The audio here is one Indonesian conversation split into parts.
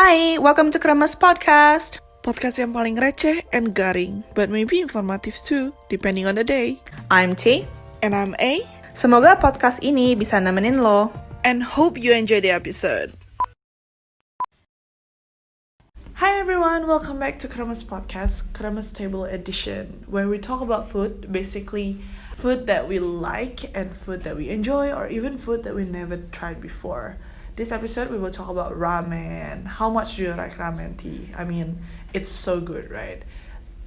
Hai, welcome to Kremés podcast. Podcast yang paling receh and garing, but maybe informative too, depending on the day. I'm T. And I'm A. Semoga podcast ini bisa nemenin lo. And hope you enjoy the episode. Hi everyone, welcome back to Kremés podcast, Kremés Table Edition, where we talk about food, basically food that we like and food that we enjoy, or even food that we never tried before. This episode we will talk about ramen. How much do you like ramen tea? I mean, it's so good, right?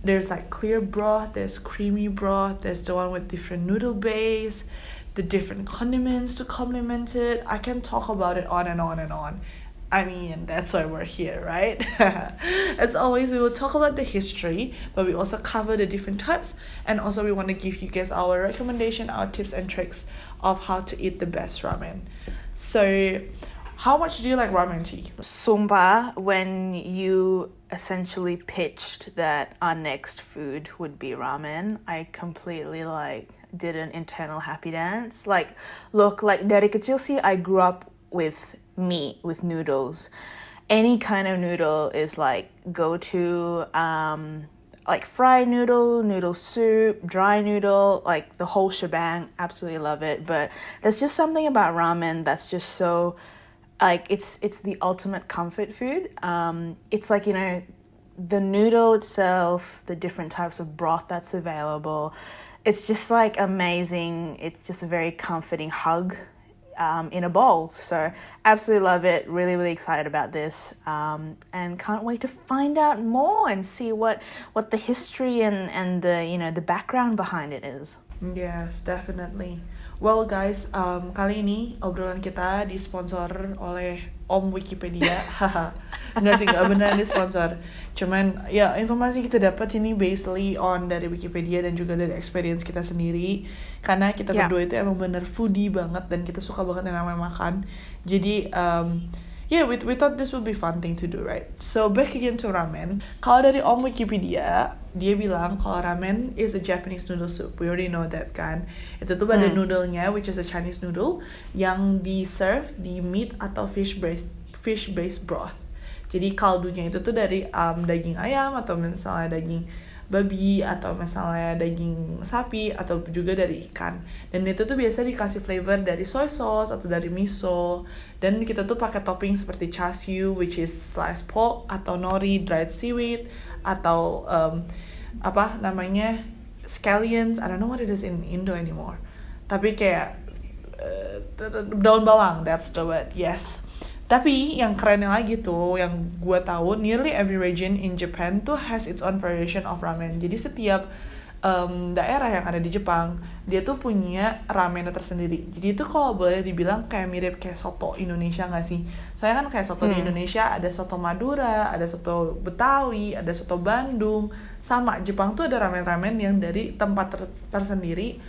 There's like clear broth, there's creamy broth, there's the one with different noodle base, the different condiments to complement it. I can talk about it on and on and on. I mean, that's why we're here, right? As always, we will talk about the history, but we also cover the different types, and also we want to give you guys our recommendation, our tips and tricks of how to eat the best ramen. So, how much do you like ramen tea? Sumpah, when you essentially pitched that our next food would be ramen, I completely did an internal happy dance. Look, dari kecil sih, I grew up with meat, with noodles. Any kind of noodle is go-to, fried noodle soup, dry noodle, the whole shebang. Absolutely love it. But there's just something about ramen that's just so, it's the ultimate comfort food. It's the noodle itself, the different types of broth that's available. It's just amazing. It's just a very comforting hug in a bowl. So absolutely love it. Really, really excited about this. And can't wait to find out more and see what the history and the background behind it is. Yes, definitely. Well guys, kali ini obrolan kita disponsor oleh Om Wikipedia. Enggak sih, enggak beneran disponsor. Cuman ya informasi kita dapat ini basically on dari Wikipedia dan juga dari experience kita sendiri. Karena kita berdua itu emang bener foodie banget dan kita suka banget yang namanya makan. Jadi we thought this would be fun thing to do, right? So back again to ramen. Kalau dari Om Wikipedia, dia bilang kalau ramen is a Japanese noodle soup. We already know that kan. Itu tuh ada noodle-nya, which is a Chinese noodle, yang di-serve di meat atau fish-based broth. Jadi kaldunya itu tuh dari daging ayam atau misalnya daging babi atau misalnya daging sapi atau juga dari ikan. Dan itu tuh biasa dikasih flavor dari soy sauce atau dari miso. Dan kita tuh pakai topping seperti char siu, which is sliced pork, atau nori, dried seaweed, atau scallions. I don't know what it is in Indo anymore. Tapi kayak daun bawang, that's the word. Yes. Tapi yang kerennya lagi tuh, yang gue tahu, nearly every region in Japan tuh has its own variation of ramen. Jadi setiap daerah yang ada di Jepang, dia tuh punya ramennya tersendiri. Jadi itu kalau boleh dibilang kayak mirip kayak soto Indonesia nggak sih? Soalnya kan kayak soto di Indonesia ada soto Madura, ada soto Betawi, ada soto Bandung. Sama, Jepang tuh ada ramen-ramen yang dari tempat tersendiri.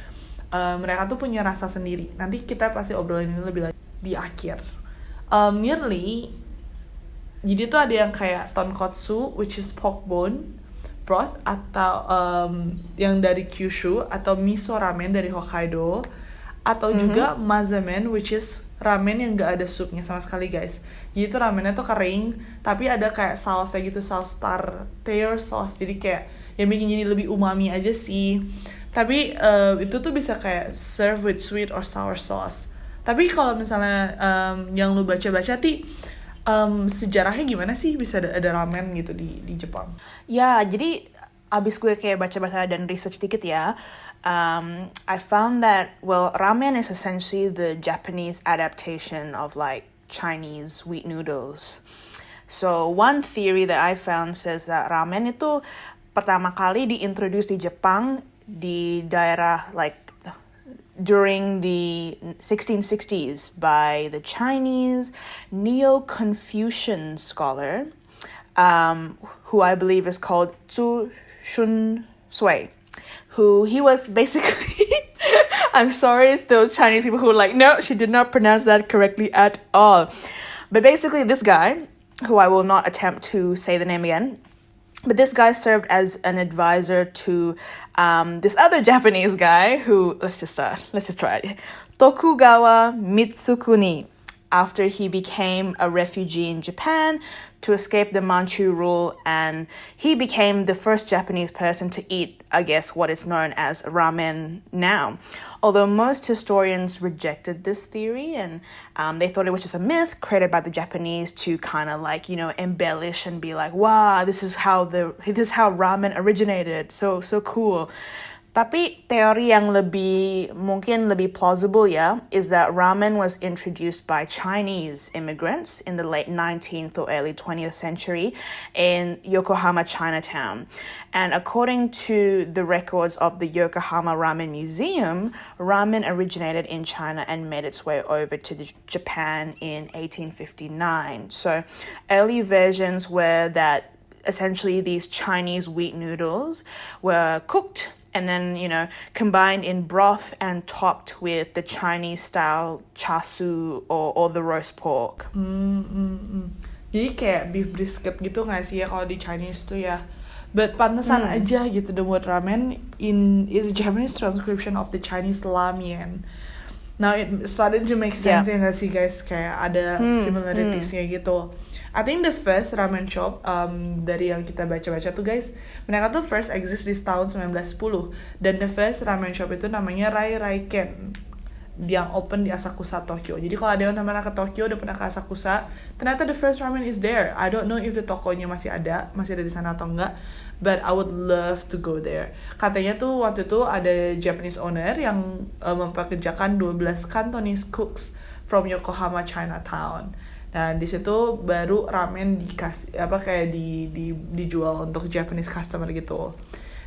Mereka tuh punya rasa sendiri. Nanti kita pasti obrolin ini lebih lanjut di akhir. Nearly, jadi tuh ada yang kayak tonkotsu, which is pork bone broth, atau yang dari Kyushu, atau miso ramen dari Hokkaido, atau juga mazemen, which is ramen yang gak ada supnya sama sekali guys. Jadi tuh ramennya tuh kering, tapi ada kayak sausnya gitu, saus tartare sauce, jadi kayak yang bikin jadi lebih umami aja sih. Tapi itu tuh bisa kayak serve with sweet or sour sauce. Tapi kalau misalnya yang lu baca-baca sejarahnya gimana sih bisa ada ramen gitu di Jepang? Ya, jadi abis gue kayak baca-baca dan research dikit ya, I found that, ramen is essentially the Japanese adaptation of Chinese wheat noodles. So one theory that I found says that ramen itu pertama kali diintroduce di Jepang di daerah during the 1660s by the Chinese Neo-Confucian scholar, who I believe is called Zhu Shun Sui, who he was basically, I'm sorry if those Chinese people who are no, she did not pronounce that correctly at all. But basically this guy, who I will not attempt to say the name again, but this guy served as an advisor to this other Japanese guy who, let's just try it. Tokugawa Mitsukuni. after he became a refugee in Japan to escape the Manchu rule, and he became the first Japanese person to eat, I guess, what is known as ramen now. Although most historians rejected this theory, and they thought it was just a myth created by the Japanese to kind of like, embellish and be like, wow, this is how ramen originated, so cool. Tapi teori yang mungkin lebih plausible is that ramen was introduced by Chinese immigrants in the late 19th or early 20th century in Yokohama, Chinatown. And according to the records of the Yokohama Ramen Museum, ramen originated in China and made its way over to Japan in 1859. So early versions were that essentially these Chinese wheat noodles were cooked and then, combined in broth and topped with the Chinese-style chasu or the roast pork. Jadi kayak beef brisket gitu nggak sih ya kalau di Chinese tuh ya? But pantesan aja gitu the word ramen is a Japanese transcription of the Chinese ramen. Now it started to make sense ya nggak sih guys? Kayak ada similarities-nya gitu. I think the first ramen shop dari yang kita baca-baca tuh guys, mereka tuh first exist di tahun 1910 dan the first ramen shop itu namanya Rai Ken yang open di Asakusa, Tokyo. Jadi kalau ada yang pernah ke Tokyo, udah pernah ke Asakusa, ternyata the first ramen is there. I don't know if the tokonya masih ada di sana atau enggak, but I would love to go there. Katanya tuh waktu itu ada Japanese owner yang mempekerjakan 12 Cantonese cooks from Yokohama, Chinatown. Dan di situ baru ramen dijual untuk Japanese customer gitu.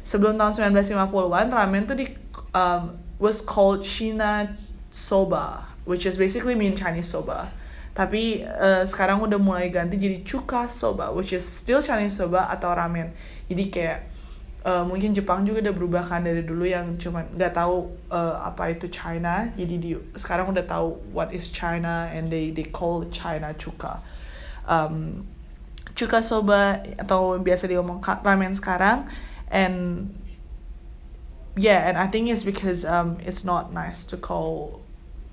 Sebelum tahun 1950-an, ramen tuh was called Shina soba, which is basically mean Chinese soba. Tapi sekarang udah mulai ganti jadi chuka soba, which is still Chinese soba atau ramen. Jadi kayak mungkin Jepang juga udah berubah kan dari dulu yang cuman nggak tahu apa itu China, jadi sekarang udah tahu what is China and they call China chuka. Chuka soba atau biasa diomong ramen sekarang, and I think it's because it's not nice to call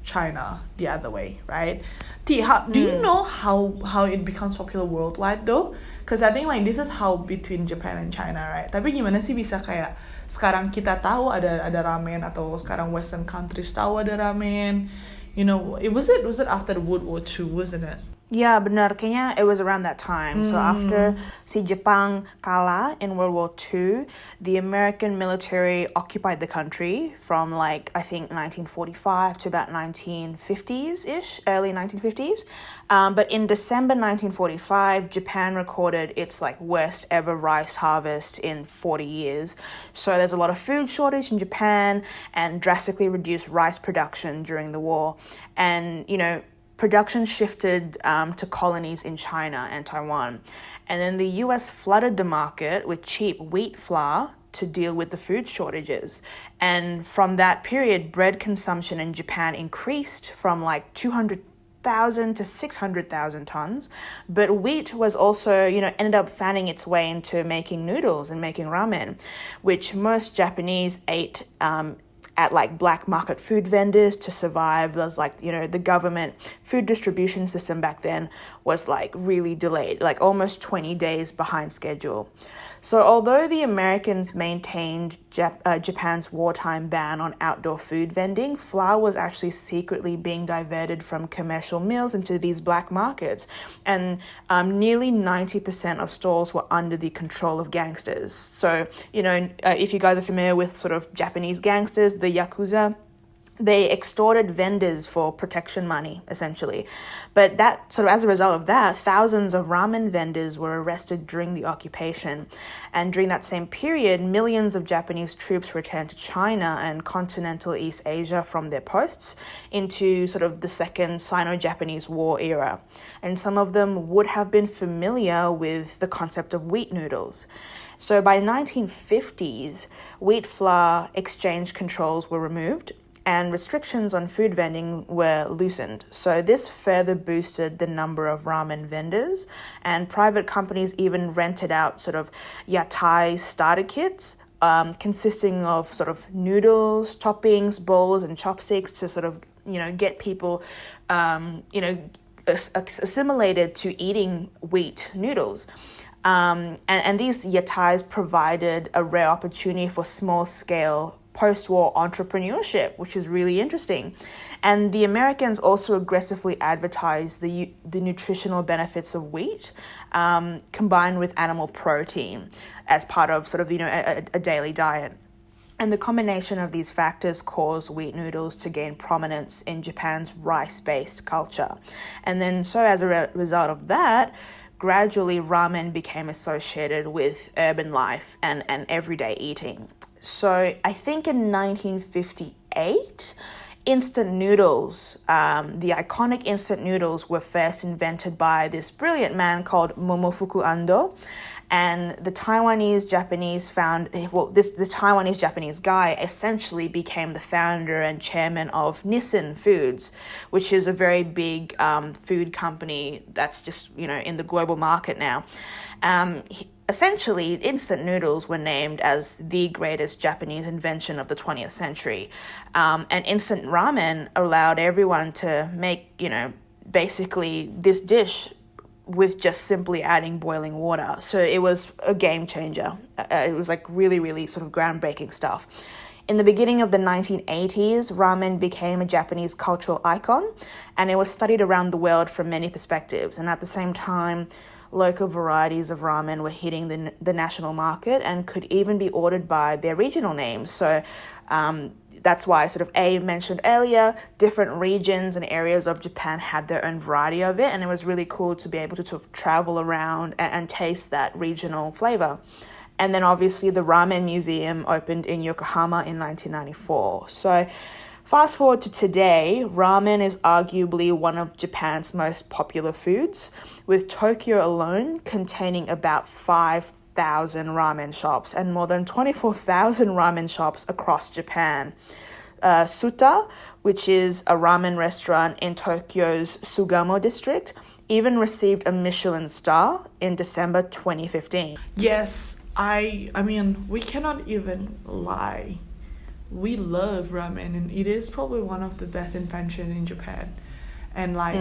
China the other way, right? Do you know how it becomes popular worldwide though? Because I think like this is how between Japan and China, right? Tapi gimana sih bisa kayak sekarang kita tahu ada ramen, atau sekarang Western countries tahu ada ramen? Was it after World War II, wasn't it? Ya, benar. Kayaknya it was around that time. So after si Jepang kalah in World War II, the American military occupied the country from I think 1945 to about 1950s-ish, early 1950s. But in December 1945, Japan recorded its worst ever rice harvest in 40 years. So there's a lot of food shortage in Japan and drastically reduced rice production during the war. And, production shifted to colonies in China and Taiwan. And then the US flooded the market with cheap wheat flour to deal with the food shortages. And from that period, bread consumption in Japan increased from 200,000 to 600,000 tons. But wheat was also, ended up fanning its way into making noodles and making ramen, which most Japanese ate at black market food vendors to survive. There's the government food distribution system back then was really delayed, almost 20 days behind schedule. So although the Americans maintained Japan's wartime ban on outdoor food vending, flour was actually secretly being diverted from commercial mills into these black markets. And nearly 90% of stalls were under the control of gangsters. So, if you guys are familiar with sort of Japanese gangsters, the Yakuza, they extorted vendors for protection money, essentially. But as a result of that, thousands of ramen vendors were arrested during the occupation. And during that same period, millions of Japanese troops returned to China and continental East Asia from their posts into sort of the second Sino-Japanese war era. And some of them would have been familiar with the concept of wheat noodles. So by 1950s, wheat flour exchange controls were removed and restrictions on food vending were loosened. So this further boosted the number of ramen vendors, and private companies even rented out sort of yatai starter kits consisting of sort of noodles, toppings, bowls, and chopsticks to sort of, get people, assimilated to eating wheat noodles. And these yatais provided a rare opportunity for small-scale post-war entrepreneurship, which is really interesting. And the Americans also aggressively advertised the nutritional benefits of wheat, combined with animal protein as part of sort of, a daily diet. And the combination of these factors caused wheat noodles to gain prominence in Japan's rice-based culture. And then, so as a result of that, gradually ramen became associated with urban life and everyday eating. So I think in 1958, instant noodles, the iconic instant noodles were first invented by this brilliant man called Momofuku Ando. And the Taiwanese-Japanese guy essentially became the founder and chairman of Nissin Foods, which is a very big food company that's just, in the global market now. Essentially, instant noodles were named as the greatest Japanese invention of the 20th century. And instant ramen allowed everyone to make, basically this dish with just simply adding boiling water. So it was a game changer. It was like really, really sort of groundbreaking stuff. In the beginning of the 1980s, ramen became a Japanese cultural icon, and it was studied around the world from many perspectives. And at the same time, local varieties of ramen were hitting the national market and could even be ordered by their regional names. So that's why sort of A mentioned earlier, different regions and areas of Japan had their own variety of it, and it was really cool to be able to sort of travel around and taste that regional flavor. And then obviously the Ramen Museum opened in Yokohama in 1994. So fast forward to today, ramen is arguably one of Japan's most popular foods, with Tokyo alone containing about 5,000 ramen shops and more than 24,000 ramen shops across Japan. Suta, which is a ramen restaurant in Tokyo's Sugamo district, even received a Michelin star in December 2015. Yes, I mean, we cannot even lie. We love ramen, and it is probably one of the best inventions in Japan. And like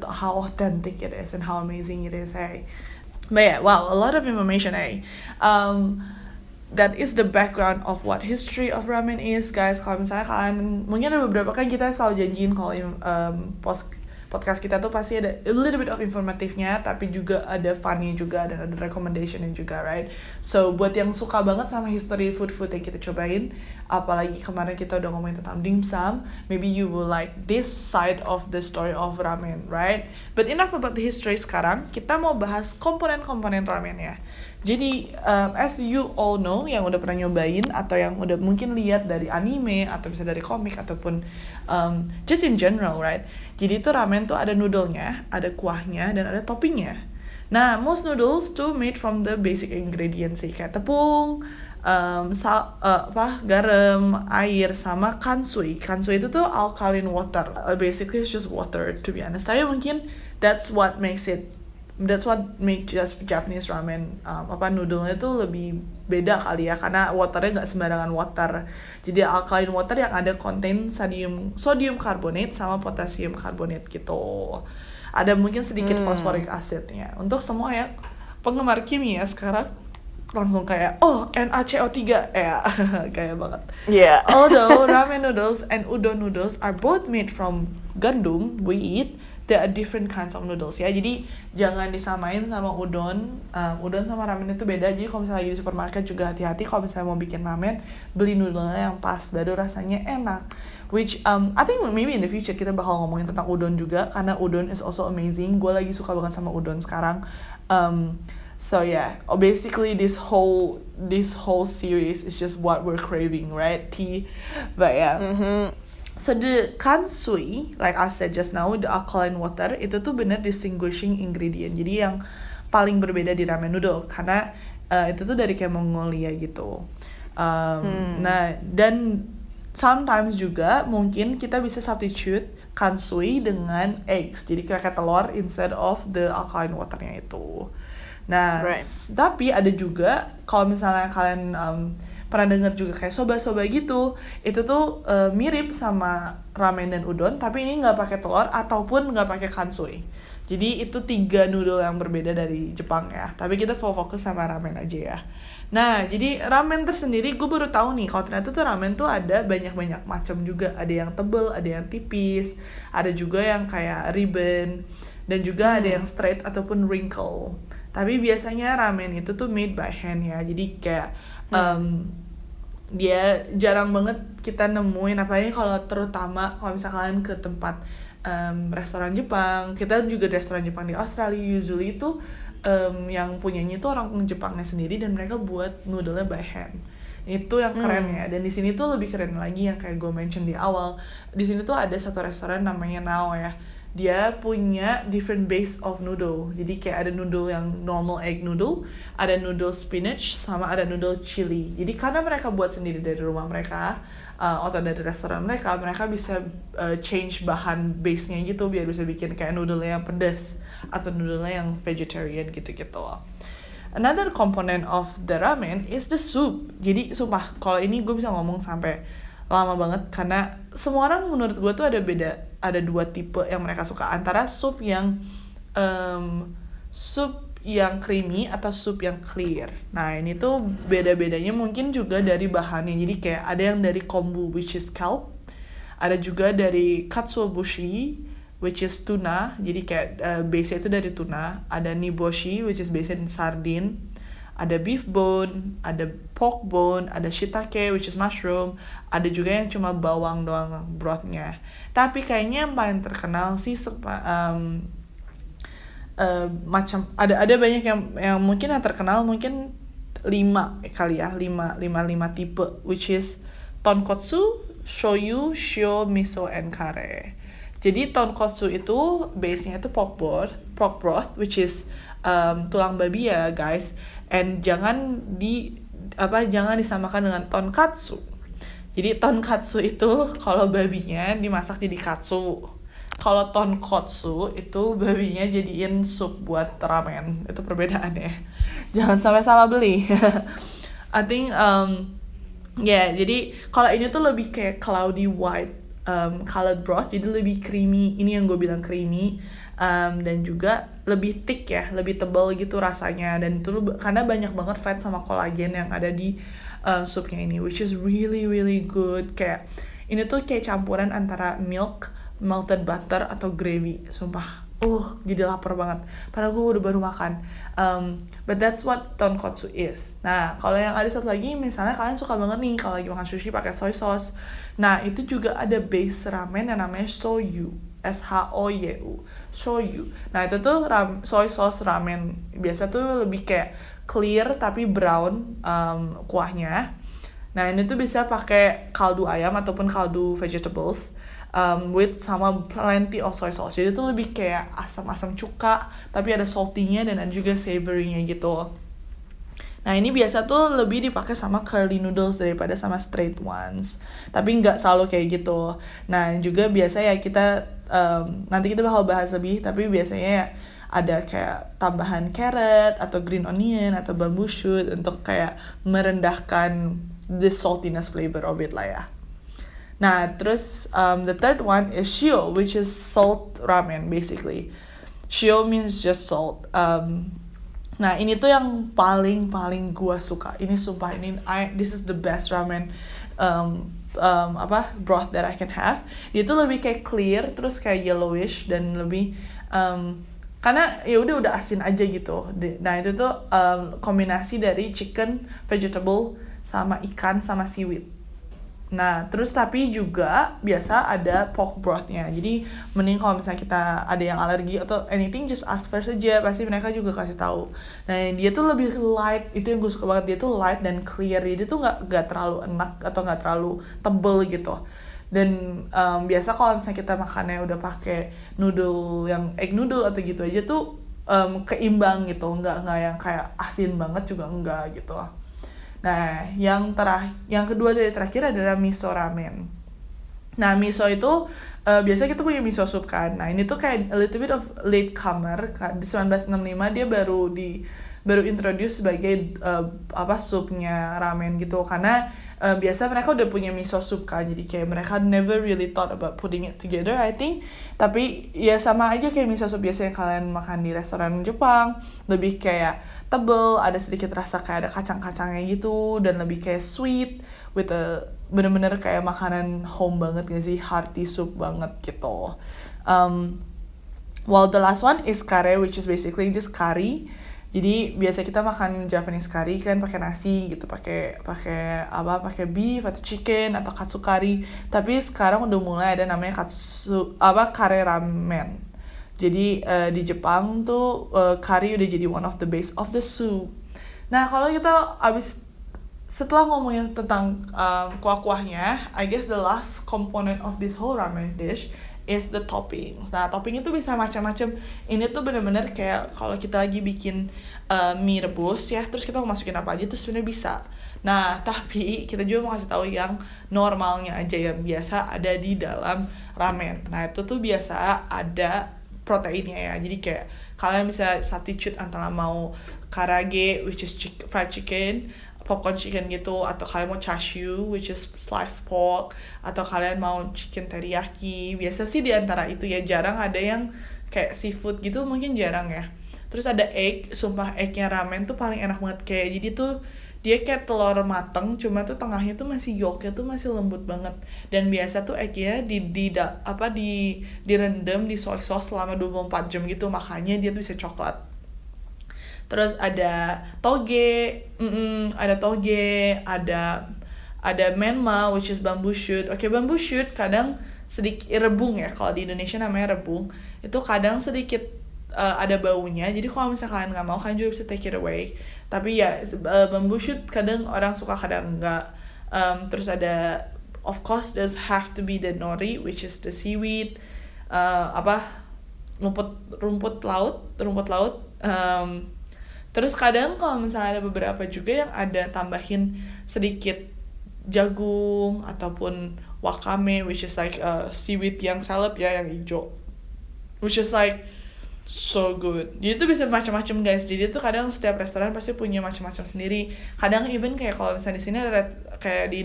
how authentic it is and how amazing it is, hey. But yeah, wow, a lot of information, hey. That is the background of what history of ramen is, guys. Kalau misalnya kalian, mungkin ada beberapa kan kita selalu janjiin kalau podcast kita tuh pasti ada a little bit of informatifnya, tapi juga ada funny juga, dan ada recommendationnya juga, right? So buat yang suka banget sama history food yang kita cobain, apalagi kemarin kita udah ngomongin tentang dimsum, maybe you will like this side of the story of ramen, right? But enough about the history. Sekarang kita mau bahas komponen-komponen ramen ya. Jadi as you all know, yang udah pernah nyobain atau yang udah mungkin lihat dari anime atau bisa dari komik ataupun just in general, right? Jadi itu ramen tuh ada noodle-nya, ada kuahnya, dan ada toppingnya. Nah, most noodles tuh made from the basic ingredients sih, kayak tepung, garam, air, sama kansui. Kansui itu tuh alkaline water. Basically it's just water, to be honest. Tapi mungkin that's what makes just Japanese ramen noodle-nya tuh lebih beda kali ya, karena waternya nggak sembarangan water. Jadi alkaline water yang ada contain sodium carbonate sama potassium carbonate gitu. Ada mungkin sedikit phosphoric acidnya. Untuk semua yang penggemar kimia sekarang langsung kayak NaCO3 ya. Kayak banget. Yeah. Although ramen noodles and udon noodles are both made from gandum, wheat, there are different kinds of noodles ya. Jadi jangan disamain sama udon. Udon sama ramen itu beda. Jadi kalau misalnya lagi di supermarket juga hati-hati kalau misalnya mau bikin ramen, beli noodle-nya yang pas, baru rasanya enak. Which I think maybe in the future kita bakal ngomongin tentang udon juga, karena udon is also amazing. Gue lagi suka banget sama udon sekarang. So yeah, basically this whole series is just what we're craving, right? Tea. But yeah. So the kansui, like I said just now, the alkaline water, itu tuh bener distinguishing ingredient. Jadi yang paling berbeda di ramen noodle, karena itu tuh dari kayak Mongolia gitu. Nah, dan sometimes juga mungkin kita bisa substitute kansui dengan eggs. Jadi kayak telur instead of the alkaline waternya itu. Nah, tapi ada juga kalau misalnya kalian pernah dengar juga kayak soba-soba gitu, itu tuh mirip sama ramen dan udon, tapi ini nggak pakai telur ataupun nggak pakai kansui. Jadi itu 3 noodle yang berbeda dari Jepang ya. Tapi kita fokus sama ramen aja ya. Nah, jadi ramen tersendiri gue baru tahu nih kalau ternyata tuh ramen tuh ada banyak-banyak macam juga. Ada yang tebel, ada yang tipis, ada juga yang kayak ribbon, dan juga ada yang straight ataupun wrinkle. Tapi biasanya ramen itu tuh made by hand ya. Jadi kayak dia jarang banget kita nemuin, apalagi kalau terutama kalau misalkan ke tempat restoran Jepang. Kita juga di restoran Jepang di Australia usually itu yang punyanya itu orang Jepangnya sendiri dan mereka buat noodle-nya by hand. Itu yang keren ya. Dan di sini tuh lebih keren lagi yang kayak gue mention di awal. Di sini tuh ada satu restoran namanya Nao ya. Dia punya different base of noodle. Jadi kayak ada noodle yang normal egg noodle, ada noodle spinach, sama ada noodle chili. Jadi karena mereka buat sendiri dari rumah mereka, atau dari restoran mereka bisa change bahan base-nya gitu biar bisa bikin kayak noodle yang pedas atau noodle yang vegetarian gitu-gitu loh. Another component of the ramen is the soup. Jadi sumpah kalau ini gue bisa ngomong sampai lama banget karena semua orang menurut gue tuh ada 2 tipe yang mereka suka, antara sup yang creamy atau sup yang clear. Nah ini tuh beda-bedanya mungkin juga dari bahannya. Jadi kayak ada yang dari kombu which is kelp, ada juga dari katsuobushi which is tuna. Jadi kayak base itu dari tuna. Ada niboshi which is based in sardine. Ada beef bone, ada pork bone, ada shiitake which is mushroom, ada juga yang cuma bawang doang brothnya. Tapi kayaknya yang paling terkenal sih macam ada banyak yang mungkin yang terkenal mungkin 5 kali ya, 5 tipe which is tonkotsu, shoyu, shio, miso, and kare. Jadi tonkotsu itu base-nya itu pork broth which is tulang babi ya guys, and jangan disamakan dengan tonkatsu. Jadi tonkatsu itu kalau babinya dimasak jadi katsu. Kalau tonkotsu itu babinya jadiin sup buat ramen. Itu perbedaannya. Jangan sampai salah beli. I think jadi kalau ini tuh lebih kayak cloudy white colored broth, jadi lebih creamy. Ini yang gue bilang creamy. Dan juga lebih thick ya, lebih tebal gitu rasanya. Dan itu karena banyak banget fat sama kolagen yang ada di supnya ini, which is really really good. Kayak ini tuh kayak campuran antara milk, melted butter, atau gravy. Sumpah, jadi lapar banget. Padahal gue baru makan. But that's what tonkotsu is. Nah, kalau yang ada satu lagi, misalnya kalian suka banget nih kalau lagi makan sushi pakai soy sauce. Nah, itu juga ada base ramen yang namanya shoyu. shoyu. Shoyu. Nah, itu tuh soy sauce ramen. Biasa tuh lebih kayak clear tapi brown kuahnya. Nah, ini tuh bisa pakai kaldu ayam ataupun kaldu vegetables. With sama plenty of soy sauce. Jadi itu lebih kayak asam-asam cuka, tapi ada salty-nya dan ada juga savory-nya gitu. Nah ini biasa tuh lebih dipakai sama curly noodles daripada sama straight ones. Tapi nggak selalu kayak gitu. Nah juga biasa ya kita, nanti kita bakal bahas lebih, tapi biasanya ada kayak tambahan carrot atau green onion atau bamboo shoot untuk kayak merendahkan the saltiness flavor of it lah ya. Nah, terus the third one is shio, which is salt ramen basically. Shio means just salt. Nah, ini tuh yang paling gua suka. Ini sumpah, this is the best ramen broth that I can have. Dia tuh lebih kayak clear, terus kayak yellowish dan lebih karena ya udah asin aja gitu. Nah, itu tuh kombinasi dari chicken, vegetable, sama ikan, sama seaweed. Nah, terus tapi juga biasa ada pork broth-nya. Jadi mending kalau misalnya kita ada yang alergi atau anything, just ask first aja. Pasti mereka juga kasih tahu. Nah, dia tuh lebih light. Itu yang gue suka banget. Dia tuh light dan clear. Jadi tuh nggak terlalu enak atau nggak terlalu tebel gitu. Dan biasa kalau misalnya kita makannya udah pakai noodle yang egg noodle atau gitu aja tuh keimbang gitu. Nggak yang kayak asin banget juga enggak gitu. Nah, yang kedua dari terakhir adalah miso ramen. Nah, miso itu biasa kita punya miso soup kan. Nah, ini tuh kayak a little bit of late comer. Di 1965 dia baru baru introduce sebagai supnya ramen gitu, karena biasa mereka udah punya miso soup kan, jadi kayak mereka never really thought about putting it together I think. Tapi ya sama aja kayak miso soup biasa yang kalian makan di restoran Jepang, lebih kayak tebel, ada sedikit rasa kayak ada kacang-kacangnya gitu, dan lebih kayak sweet with a bener-bener kayak makanan home banget gak sih, hearty soup banget gitu. While the last one is kare, which is basically just curry. Jadi biasa kita makan Japanese curry kan pakai nasi gitu, pakai beef atau chicken atau katsu curry. Tapi sekarang udah mulai ada namanya kare ramen. Jadi di Jepang tuh curry udah jadi one of the base of the soup. Nah, kalau kita setelah ngomongin tentang kuah-kuahnya, I guess the last component of this whole ramen dish is the toppings. Nah, topping itu bisa macam-macam. Ini tuh bener-bener kayak kalau kita lagi bikin mie rebus ya, terus kita mau masukin apa aja tuh sebenarnya bisa. Nah, tapi kita juga mau kasih tahu yang normalnya aja, yang biasa ada di dalam ramen. Nah, itu tuh biasa ada proteinnya ya. Jadi kayak kalian bisa substitute antara mau karage, which is fried chicken, popcorn chicken gitu, atau kalian mau chashu, which is sliced pork, atau kalian mau chicken teriyaki. Biasa sih di antara itu ya, jarang ada yang kayak seafood gitu, mungkin jarang ya. Terus ada egg, sumpah eggnya ramen tuh paling enak banget, kayak jadi tuh dia kayak telur mateng, cuma tuh tengahnya tuh masih yolknya tuh masih lembut banget. Dan biasa tuh eggnya direndam di soy sauce selama 24 jam gitu, makanya dia tuh bisa coklat. Terus ada toge, ada menma, which is bamboo shoot. Oke, bamboo shoot kadang sedikit rebung ya, kalau di Indonesia namanya rebung. Itu kadang sedikit ada baunya, jadi kalau misalnya kalian nggak mau, kalian juga bisa take it away. Tapi ya bamboo shoot kadang orang suka, kadang enggak. Terus ada, of course, there's have to be the nori, which is the seaweed, rumput laut. Terus kadang kalau misalnya ada beberapa juga yang ada tambahin sedikit jagung ataupun wakame, which is like seaweed yang salad ya, yang hijau, which is like so good. Jadi itu bisa macam-macam guys. Jadi itu kadang setiap restoran pasti punya macam-macam sendiri. Kadang even kayak kalau misalnya di sini ada kayak di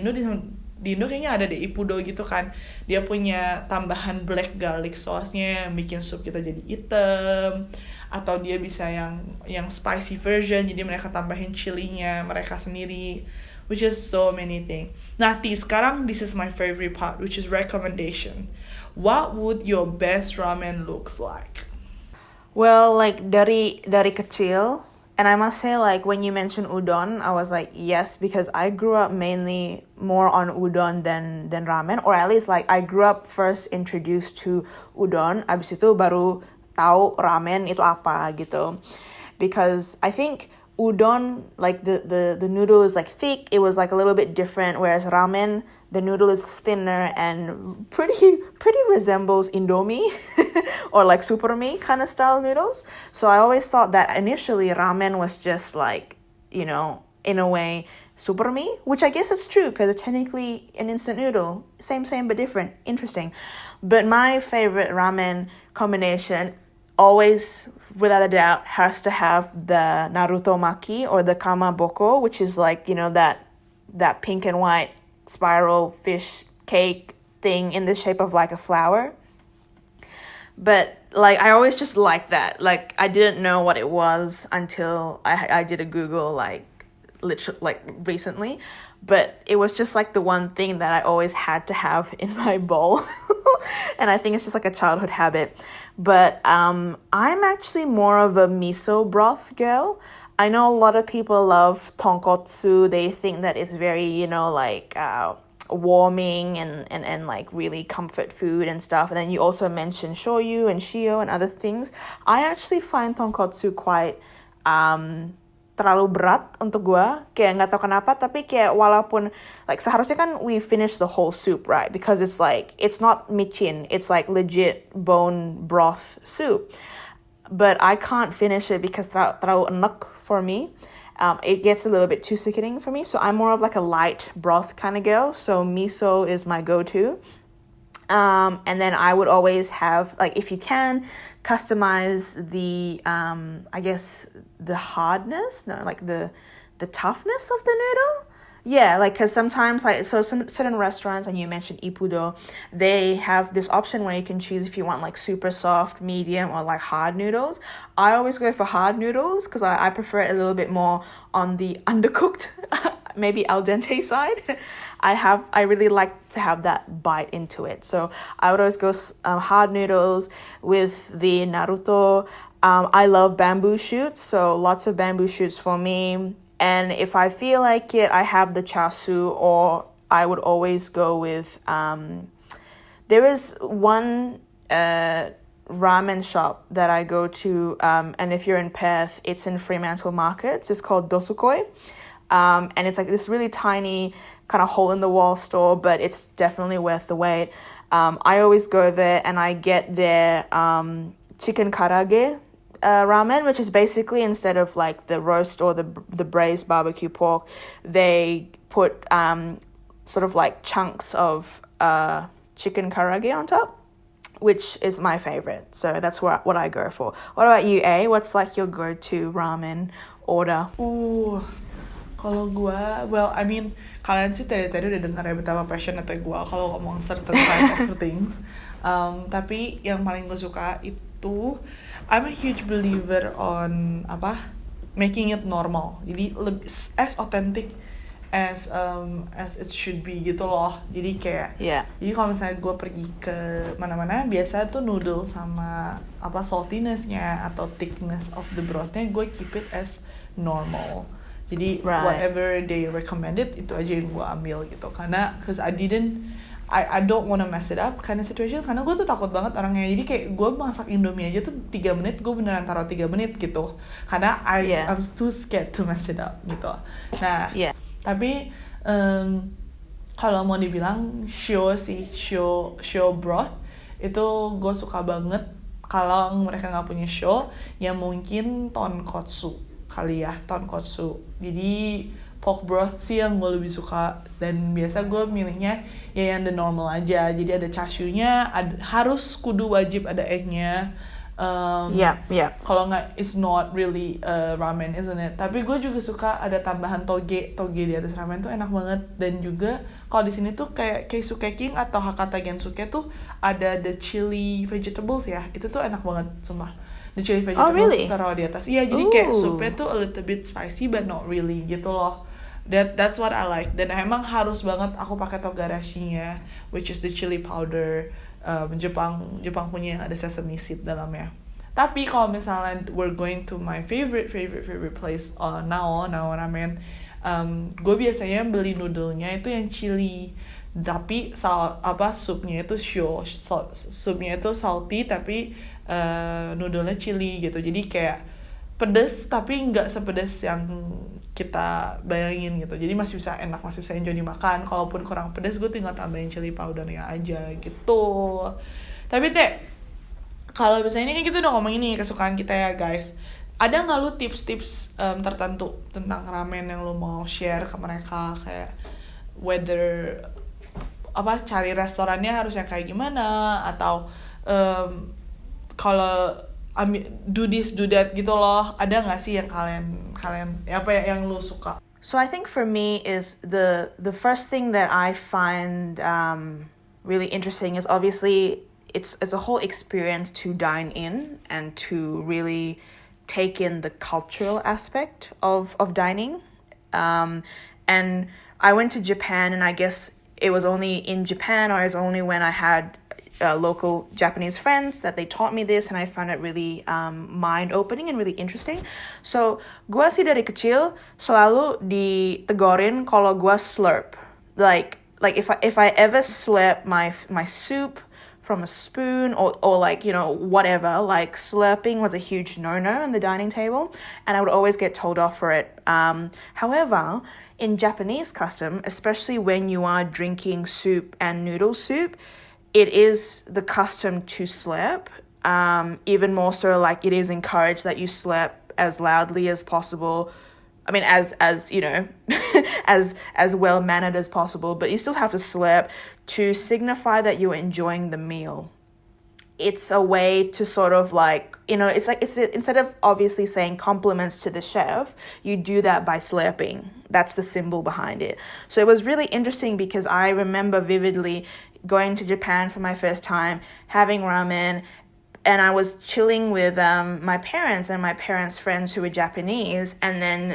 Indo kayaknya ada deh Ipudo gitu kan, dia punya tambahan black garlic sauce-nya yang bikin sup kita jadi hitam, atau dia bisa yang spicy version, jadi mereka tambahin chilinya mereka sendiri, which is so many things. Nah, sekarang this is my favorite part, which is recommendation. What would your best ramen looks like? Well, like dari kecil, and I must say, like, when you mentioned udon, I was like, yes, because I grew up mainly more on udon than ramen, or at least, like, I grew up first introduced to udon, abis itu baru tahu ramen itu apa, gitu. Because I think udon, like, the noodle is, like, thick, it was, like, a little bit different, whereas ramen, the noodle is thinner and pretty resembles Indomie or like Supermi kind of style noodles. So I always thought that initially ramen was just like, you know, in a way Supermi, which I guess it's true because it's technically an instant noodle. Same but different. Interesting. But my favorite ramen combination always, without a doubt, has to have the Naruto maki or the kamaboko, which is like, you know, that pink and white spiral fish cake thing in the shape of like a flower. But like I always just liked that. Like I didn't know what it was until I did a Google like recently, but it was just like the one thing that I always had to have in my bowl. And I think it's just like a childhood habit. But I'm actually more of a miso broth girl. I know a lot of people love tonkotsu. They think that it's very, you know, like warming and like really comfort food and stuff. And then you also mentioned shoyu and shio and other things. I actually find tonkotsu quite terlalu berat untuk gue. Kayak nggak tahu kenapa, tapi kayak walaupun like seharusnya kan we finish the whole soup, right? Because it's like, it's not micin. It's like legit bone broth soup. But I can't finish it because terlalu enek for me. It gets a little bit too sickening for me. So I'm more of like a light broth kind of girl. So miso is my go-to. And then I would always have, like, if you can, customize the, I guess, the hardness, no, like the toughness of the noodle. Yeah, like, because sometimes, like, so some certain restaurants, and you mentioned Ippudo, they have this option where you can choose if you want, like, super soft, medium, or, like, hard noodles. I always go for hard noodles because I prefer it a little bit more on the undercooked, maybe al dente side. I really like to have that bite into it. So I would always go hard noodles with the Naruto. I love bamboo shoots, so lots of bamboo shoots for me. And if I feel like it, I have the chasu, or I would always go with, there is one ramen shop that I go to, and if you're in Perth, it's in Fremantle Markets. It's called Dosukoi. And it's like this really tiny kind of hole-in-the-wall store, but it's definitely worth the wait. I always go there and I get their chicken karage ramen, which is basically, instead of like the roast or the braised barbecue pork, they put sort of like chunks of chicken karage on top, which is my favorite. So that's what I go for. What about you, A? What's like your go-to ramen order? Kalau gue, well, I mean, kalian sih tadi udah dengar ya betapa passionate gue kalau ngomong certain type of things. Tapi yang paling gue suka itu, I'm a huge believer on making it normal. Jadi as authentic as it should be gitu loh. Jadi kayak, jadi kalau misalnya gue pergi ke mana-mana, biasa tuh noodle sama saltiness-nya atau thickness of the broth-nya, gue keep it as normal. Jadi whatever they recommended, itu aja yang gue ambil gitu. Karena cause I don't wanna mess it up kind of situation. Karena gue tuh takut banget orangnya. Jadi kayak gue masak Indomie aja tuh 3 menit, gue beneran taruh 3 menit gitu. Karena I'm too scared to mess it up gitu. Nah, tapi kalau mau dibilang show broth, itu gue suka banget. Kalau mereka nggak punya show, ya mungkin tonkotsu kali ya, tonkotsu. Jadi pork broth sih yang gue lebih suka, dan biasa gue milihnya ya yang the normal aja. Jadi ada chashu-nya, harus kudu wajib ada egg-nya. Kalau nggak, it's not really ramen, isn't it? Tapi gue juga suka ada tambahan toge di atas ramen tuh enak banget. Dan juga kalau di sini tuh kayak keisuke king atau Hakata Gensuke tuh ada the chili vegetables ya, itu tuh enak banget sumpah. The chili vegetables taruh di atas. Iya, jadi kayak supnya tuh a little bit spicy but not really gitu loh. That's what I like. Dan emang harus banget aku pakai togarashi-nya, which is the chili powder Jepang punya yang ada sesame seed dalamnya. Tapi kalau misalnya we're going to my favorite place, Nao ramen, gue biasanya beli noodle-nya itu yang chili, tapi supnya itu supnya itu salty tapi noodle-nya chili gitu. Jadi kayak pedes tapi nggak sepedes yang kita bayangin gitu. Jadi masih bisa enak, masih bisa enjoy dimakan. Kalaupun kurang pedes, gue tinggal tambahin chili powdernya aja gitu. Tapi kalau misalnya ini kan kita udah ngomongin nih kesukaan kita ya guys. Ada nggak lu tips-tips tertentu tentang ramen yang lu mau share ke mereka, kayak whether cari restorannya harus yang kayak gimana, atau kalau do this do that gitu loh, ada nggak sih yang kalian yang lu suka? So I think for me is the first thing that I find really interesting is obviously it's a whole experience to dine in and to really take in the cultural aspect of dining. And I went to Japan, and I guess it was only in Japan, or it was only when I had local Japanese friends that they taught me this, and I found it really mind-opening and really interesting. So, gue sih dari kecil selalu ditegorin kalau gue slurp. Like if I ever slurp my soup from a spoon or like, you know, whatever, like slurping was a huge no-no on the dining table, and I would always get told off for it. However, in Japanese custom, especially when you are drinking soup and noodle soup, it is the custom to slurp, even more so, like it is encouraged that you slurp as loudly as possible I mean, as you know, as well mannered as possible, but you still have to slurp to signify that you're enjoying the meal. It's a way to sort of like, it's like, it's instead of obviously saying compliments to the chef, you do that by slurping. That's the symbol behind it. So it was really interesting because I remember vividly going to Japan for my first time, having ramen, and I was chilling with my parents and my parents' friends who were Japanese, and then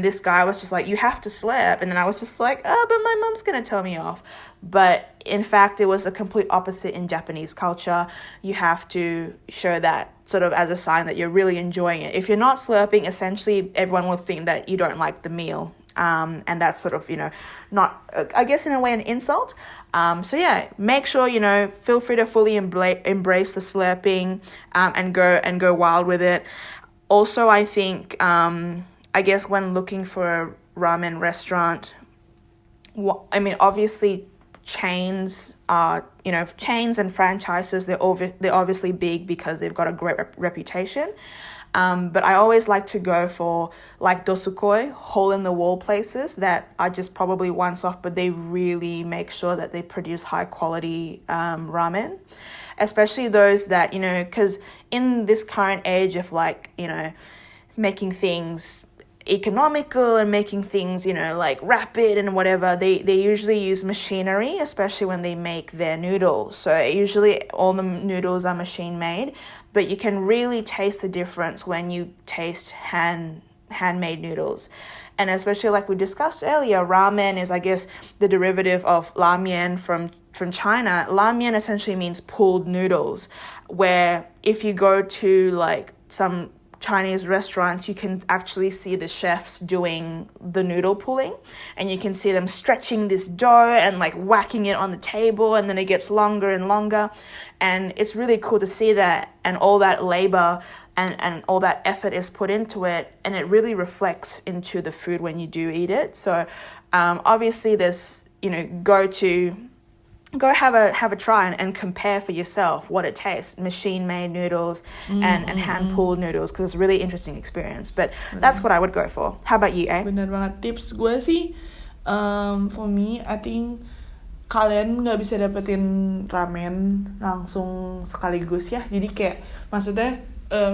this guy was just like, you have to slurp, and then I was just like, oh, but my mom's gonna tell me off. But in fact, it was the complete opposite in Japanese culture. You have to show that sort of as a sign that you're really enjoying it. If you're not slurping, essentially everyone will think that you don't like the meal. And that's sort of, not, I guess in a way, an insult. So yeah, make sure, feel free to fully embrace the slurping, and go wild with it. Also, I think, I guess when looking for a ramen restaurant, obviously chains are, chains and franchises, they're obviously big because they've got a great reputation. But I always like to go for like dosukoi, hole-in-the-wall places that are just probably once off, but they really make sure that they produce high-quality ramen. Especially those that, because in this current age of like, making things economical and making things, like rapid and whatever, they usually use machinery, especially when they make their noodles. So usually all the noodles are machine made, but you can really taste the difference when you taste handmade noodles. And especially like we discussed earlier, ramen is, I guess, the derivative of ramen from China. Ramen essentially means pulled noodles, where if you go to like some Chinese restaurants, you can actually see the chefs doing the noodle pulling, and you can see them stretching this dough and like whacking it on the table, and then it gets longer and longer, and it's really cool to see that, and all that labor and all that effort is put into it, and it really reflects into the food when you do eat it. So obviously there's, go have a try and compare for yourself what it tastes, machine-made noodles and hand-pulled noodles, because it's a really interesting experience. But that's what I would go for. How about you, Bener banget. Tips gue sih, for me, I think kalian nggak bisa dapetin ramen langsung sekaligus ya. Jadi kayak, maksudnya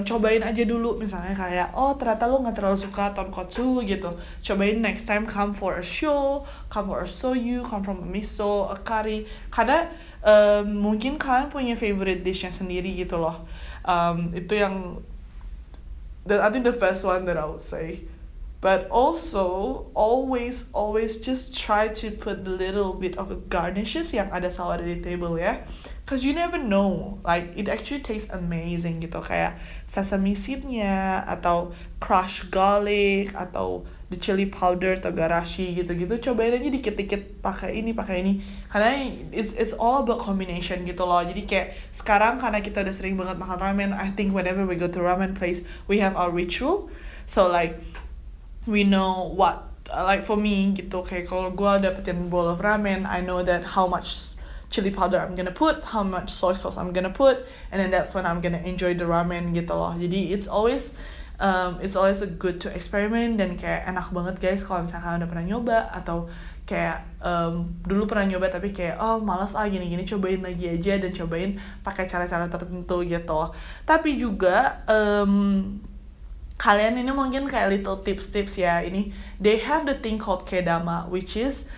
cobain aja dulu, misalnya kayak ternyata lo nggak terlalu suka tonkotsu gitu, cobain next time, come for a show, come for a soyu, come from a miso, a curry, karena mungkin kalian punya favorite dishnya sendiri gitu loh. Itu yang I think the first one that I would say. But also always just try to put a little bit of garnishes yang ada selalu ada di table ya. Cause you never know, like it actually tastes amazing gitu, kayak sesame seednya atau crushed garlic atau the chili powder atau garashi gitu-gitu, cobain aja dikit-dikit pakai ini karena it's all about combination gitu loh. Jadi kayak sekarang karena kita udah sering banget makan ramen, I think whenever we go to ramen place we have our ritual, so like we know what, like for me gitu, kayak kalau gue dapetin bowl of ramen, I know that how much chili powder I'm gonna put, how much soy sauce I'm gonna put, and then that's when I'm gonna enjoy the ramen gitu loh. Jadi it's always a good to experiment, dan kayak enak banget guys kalau misalnya kalian udah pernah nyoba atau kayak dulu pernah nyoba tapi kayak malas gini-gini, cobain lagi aja dan cobain pakai cara-cara tertentu gitu. Tapi juga kalian ini mungkin kayak little tips ya, ini they have the thing called kedama, which is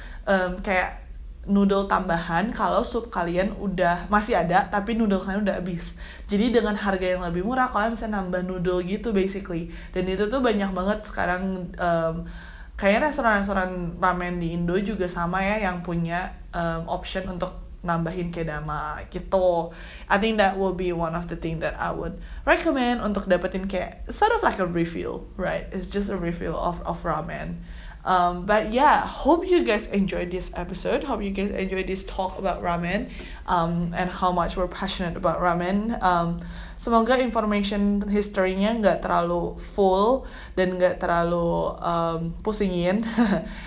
kayak noodle tambahan kalau sup kalian udah masih ada tapi noodle kalian udah habis. Jadi dengan harga yang lebih murah kalian bisa nambah noodle gitu basically. Dan itu tuh banyak banget sekarang, kayaknya restoran-restoran ramen di Indo juga sama ya yang punya option untuk nambahin kedama gitu. I think that will be one of the thing that I would recommend untuk dapetin kayak sort of like a refill, right? It's just a refill of ramen. But yeah, hope you guys enjoyed this episode. Hope you guys enjoyed this talk about ramen, and how much we're passionate about ramen. Semoga information history-nya nggak terlalu full dan nggak terlalu pusingin.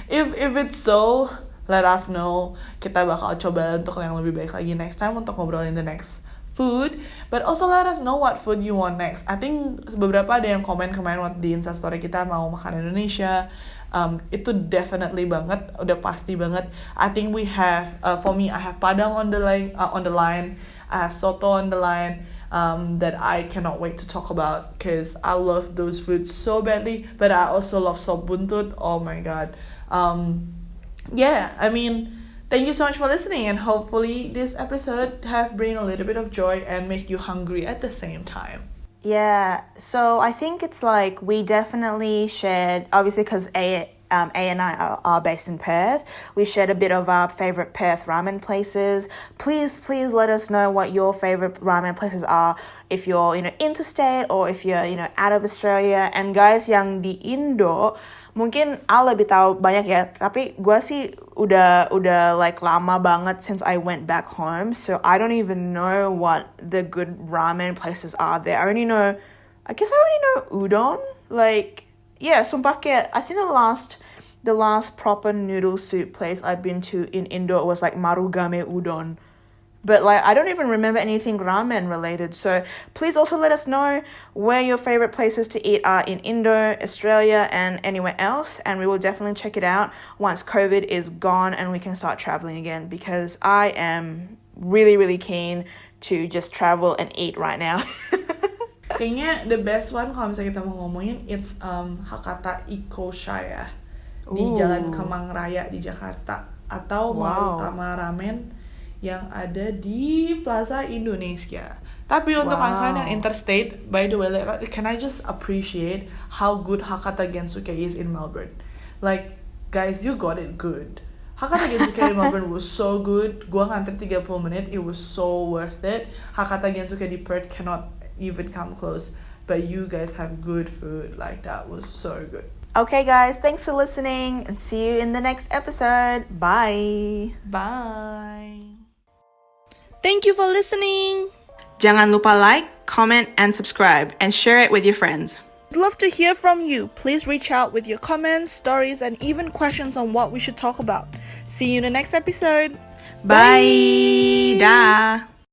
If it's so, let us know. Kita bakal coba untuk yang lebih baik lagi next time untuk ngobrolin the next food, but also let us know what food you want next. I think beberapa ada yang komen kemarin waktu di Instastory kita mau makan Indonesia. Itu definitely banget, udah pasti banget. I think we have, for me, I have Padang on the line, I have Soto on the line, that I cannot wait to talk about because I love those foods so badly. But I also love sop buntut. Oh my god. Yeah, I mean, thank you so much for listening, and hopefully this episode have bring a little bit of joy and make you hungry at the same time. Yeah, so I think it's like we definitely shared, obviously because A and I are based in Perth, we shared a bit of our favorite Perth ramen places. Please let us know what your favorite ramen places are if you're, interstate or if you're, out of Australia. And guys yang di Indo, mungkin Al lebih tahu banyak ya, tapi gue sih udah like lama banget since I went back home, so I don't even know what the good ramen places are there. I only know udon. Like, yeah, sumpah kayak, I think the last proper noodle soup place I've been to in Indo was like Marugame Udon. But like, I don't even remember anything ramen related. So please also let us know where your favorite places to eat are in Indo, Australia, and anywhere else. And we will definitely check it out once COVID is gone and we can start traveling again, because I am really, really keen to just travel and eat right now. Kayaknya the best one kalau misalnya kita mau ngomongin, it's Hakata Ikoshaya di Jalan Kemang Raya di Jakarta, atau Marutama Ramen yang ada di Plaza Indonesia. Tapi untuk kalian yang interstate, by the way, can I just appreciate how good Hakata Gensuke is in Melbourne? Like, guys, you got it good. Hakata Gensuke in Melbourne was so good. Gua ngantri 30 menit, it was so worth it. Hakata Gensuke di Perth cannot even come close. But you guys have good food. Like, that was so good. Okay, guys, thanks for listening, and see you in the next episode. Bye. Bye. Thank you for listening. Jangan lupa like, comment, and subscribe, and share it with your friends. I'd love to hear from you. Please reach out with your comments, stories, and even questions on what we should talk about. See you in the next episode. Bye. Dah.